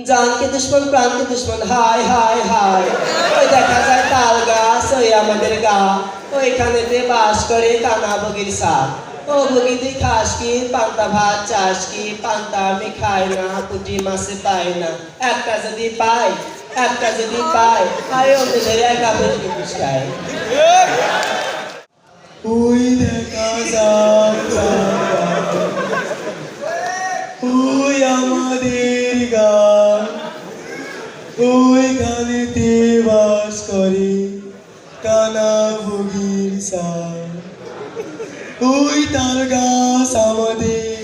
জান কে দুশ্মন প্রাণ কে দুশ্মন হায় হায় হায়। ওই দেখা যায় তাল গাছ ওই আমাদের গা, ওইখানেতে বাস করে কানা বগির সাপ। ও বগি তুই খাস কি পান্তা ভাত চাস কি? পান্তা আমি খাই না, পুঁটি মাছে পাই না। একটা যদি পাই, একটা যদি পাই, আরে অন্য ধরে একা বসে খাই। ওই দেখা যায় ওই আমাদের গান, ওইখানেতে বাস করে কানা বগির সাপ। ওই তাল গাছ আমাদের,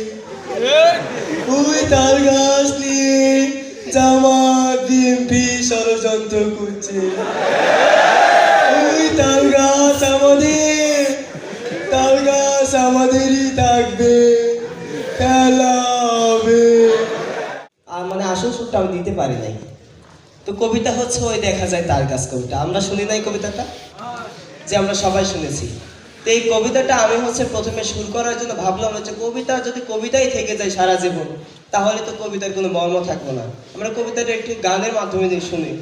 ওই তাল গাছ নিয়ে জামাত বিএনপি ষড়যন্ত্র করছে। ওই তাল গাছ আমাদের, তাল গাছ আমাদেরই থাকবে, খেলা হবে। আর মানে আসল সুরটা আমি দিতে পারি নাই। তো কবিতা হচ্ছে ওই দেখা যায় তাল গাছ কবিতা। আমরা শুনি নাই কবিতাটা, যে আমরা সবাই শুনেছি। তো এই কবিতাটা আমি হচ্ছে প্রথমে সুর করার জন্য ভাবলাম হচ্ছে কবিতা যদি কবিতাই থেকে যায় সারা জীবন, তাহলে তো কবিতার কোনো মর্ম থাকবে না। আমরা কবিতাটা একটি গানের মাধ্যমে দিয়ে শুনি।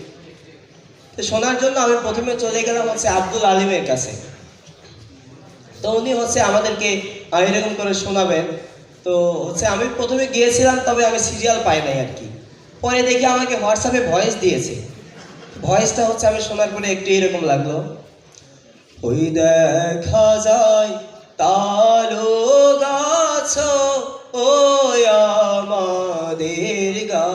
তো শোনার জন্য আমি প্রথমে চলে গেলাম হচ্ছে আব্দুল আলিমের কাছে। তো উনি হচ্ছে আমাদেরকে এরকম করে শোনাবেন। তো হচ্ছে আমি প্রথমে গিয়েছিলাম, তবে আমি সিরিয়াল পাই নাই আর কি। পরে দেখি আমাকে হোয়াটসঅ্যাপে ভয়েস দিয়েছে। ভয়েসটা হচ্ছে আমি শোনার পরে একটু এরকম লাগলো। ওই দেখা যায় তালো গাছ ওই আমাদের গা,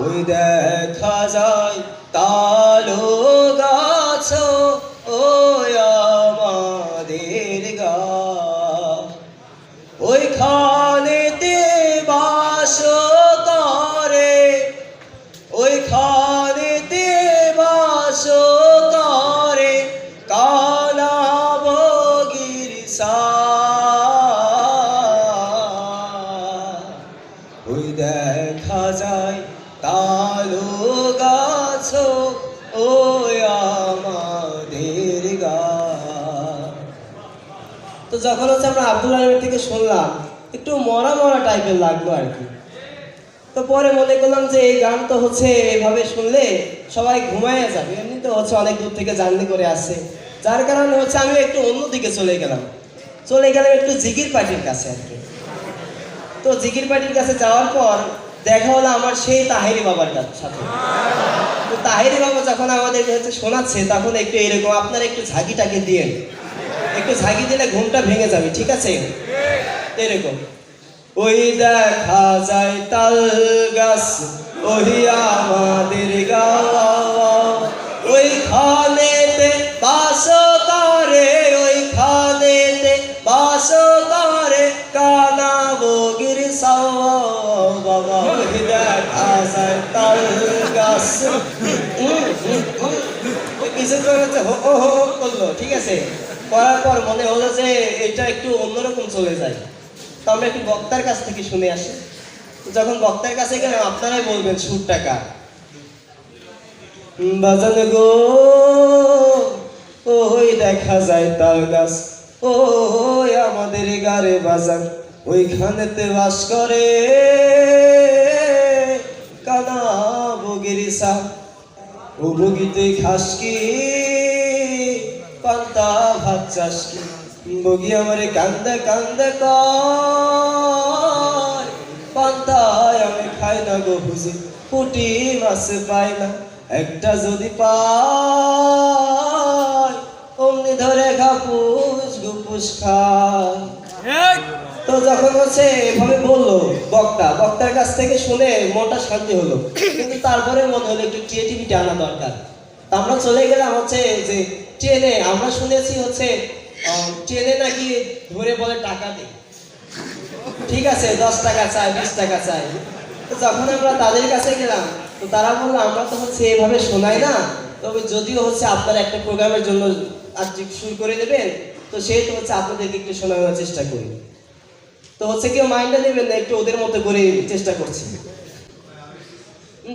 ওই দেখা যায় তালো গাছ ওই আমাদের গা, ওইখানেতে বাস করে, ওইখানেতে বাস করে কানা বগির সাপ। ওই দেখা যায় তালো গাছ ওই আমাদের গা। তো যখন হচ্ছে আমরা আব্দুল আলিমের থেকে শুনলাম, একটু মরা মরা টাইপের লাগলো আর কি। তো পরে মনে করলাম যে এই গান তো হচ্ছে এভাবে শুনলে সবাই ঘুমায় যাবে, এমনি তো হচ্ছে অনেক দূর থেকে জার্নি করে আসছে, যার কারণে হচ্ছে আমি একটু অন্যদিকে চলে গেলাম একটু জিকির পার্টির কাছে আর কি। তো জিকির পার্টির কাছে যাওয়ার পর দেখা হলো আমার সেই তাহেরি বাবার সাথে। তো তাহেরি বাবা যখন আমাদেরকে হচ্ছে শোনাচ্ছে, তখন একটু এরকম আপনারা একটু ঝাঁকিটাকে দিয়ে, একটু ঝাঁকি দিলে ঘুমটা ভেঙে যাবে, ঠিক আছে? এরকম ওই দেখা যায় তাল গাছ ওই আমাদের গা, ওইখানেতে বাস করে, ওইখানেতে বাস করে কানা বগির সাপ। বাবা ওই দেখা যায় তাল গাছ। কিছুক্ষণ হচ্ছে হো হো হো করলো, ঠিক আছে? করার পর মনে হলো যে এটা একটু অন্যরকম চলে যায়। তো আমরা একটু বক্তার কাছ থেকে শুনে আসি। যখন বক্তার কাছে গেলাম, আপনারাই বলবেন সুরটা কার। বাজান গো ওই দেখা যায় তাল গাছ ওই আমাদের গারে বাজান, ওইখানেতে বাস করে কানা বগির সাপ। ও বগি তুই খাস কি পান্তা ভাত চাস কি? বগি আমারে কান্দে কান্দে কয় পান্তায় আমি খাই না গো হুজুর, পুঁটি মাছ পাই না। একটা যদি পাই অমনি ধরে ঘাপুস গুপুস খায়। তো যখন হচ্ছে এভাবে বললো বক্তার কাছ থেকে শুনে মনটা শান্তি হলো, কিন্তু তারপরে মনে হলো একটু ক্রিয়েটিভিটি আনা দরকার। আমরা চলে গেলাম হচ্ছে যে ট্রেনে। আমরা শুনেছি হচ্ছে ট্রেনে নাকি ধরে বলে টাকা দেয়, ঠিক আছে, 10 টাকা চাই, 20 টাকা চাই। তো যখন আমরা তাদের কাছে গেলাম, তো তারা বললো আমরা তো হচ্ছে এভাবে শোনাই না, তবে যদিও হচ্ছে আপনারা একটা প্রোগ্রামের জন্য আজকে শুরু করে দেবেন, তো সেই তো হচ্ছে আপনাদেরকে একটু শোনানোর চেষ্টা করি। তো হচ্ছে কেউ মাইন্ডে নেবেন না, একটু ওদের মতো করে চেষ্টা করছি।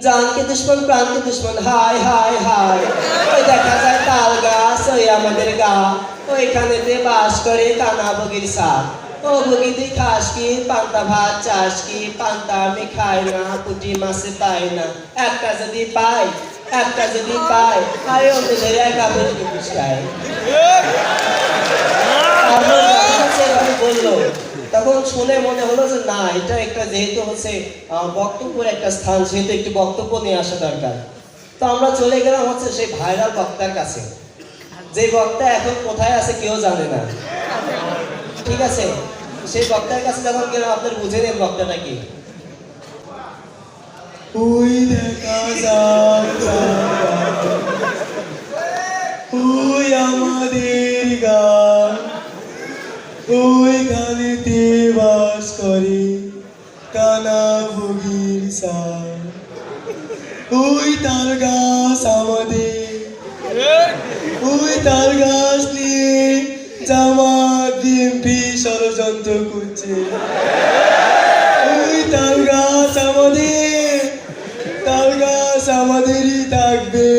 জান কে দুশ্মন প্রাণ কে দুশ্মন হায় হায় হায়। ওই দেখা যায় তাল গাছ ওই আমাদের গা, ওইখানেতে বাস করে কানা বগির সাপ। ও ও বগি তুই খাস কি? পান্তা ভাত চাস কি? পান্তা আমি খাই না, পুঁটি মাছে পাই না। একটা যদি পাই, একটা যদি পাই, আরে ওকে ধরে কাপড় খাই। তারপর যখন সে এভাবে বললো, তখন শুনে মনে হলো যে না, এটা একটা যেহেতু হচ্ছে বক্তব্যের একটা স্থান, সেহেতু একটু বক্তব্য নিয়ে আসা দরকার। তো আমরা চলে গেলাম হচ্ছে সেই ভাইরাল বক্তার কাছে, যে বক্তা এখন কোথায় আছে কেউ জানে না। ঠিক আছে, সেই বক্তার কাছে যখন গেলাম, আপনার বুঝে নেন বক্তাটা কি। ওই দেখা যাক ওই আমাদের গান, ওই গানেতে বাস করে কানা ভোগীর সার। ওই তাল গাছ আমাদের, ওই তাল গাছ নিয়ে জামাত বিএনপি ষড়যন্ত্র করছে। ওই তাল গাছ আমাদের, তাল গাছ আমাদেরই থাকবে,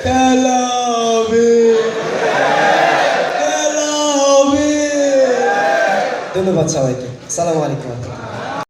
খেলা হবে, খেলা হবে। ধন্যবাদ সবাইকে। সালাম আলাইকুম।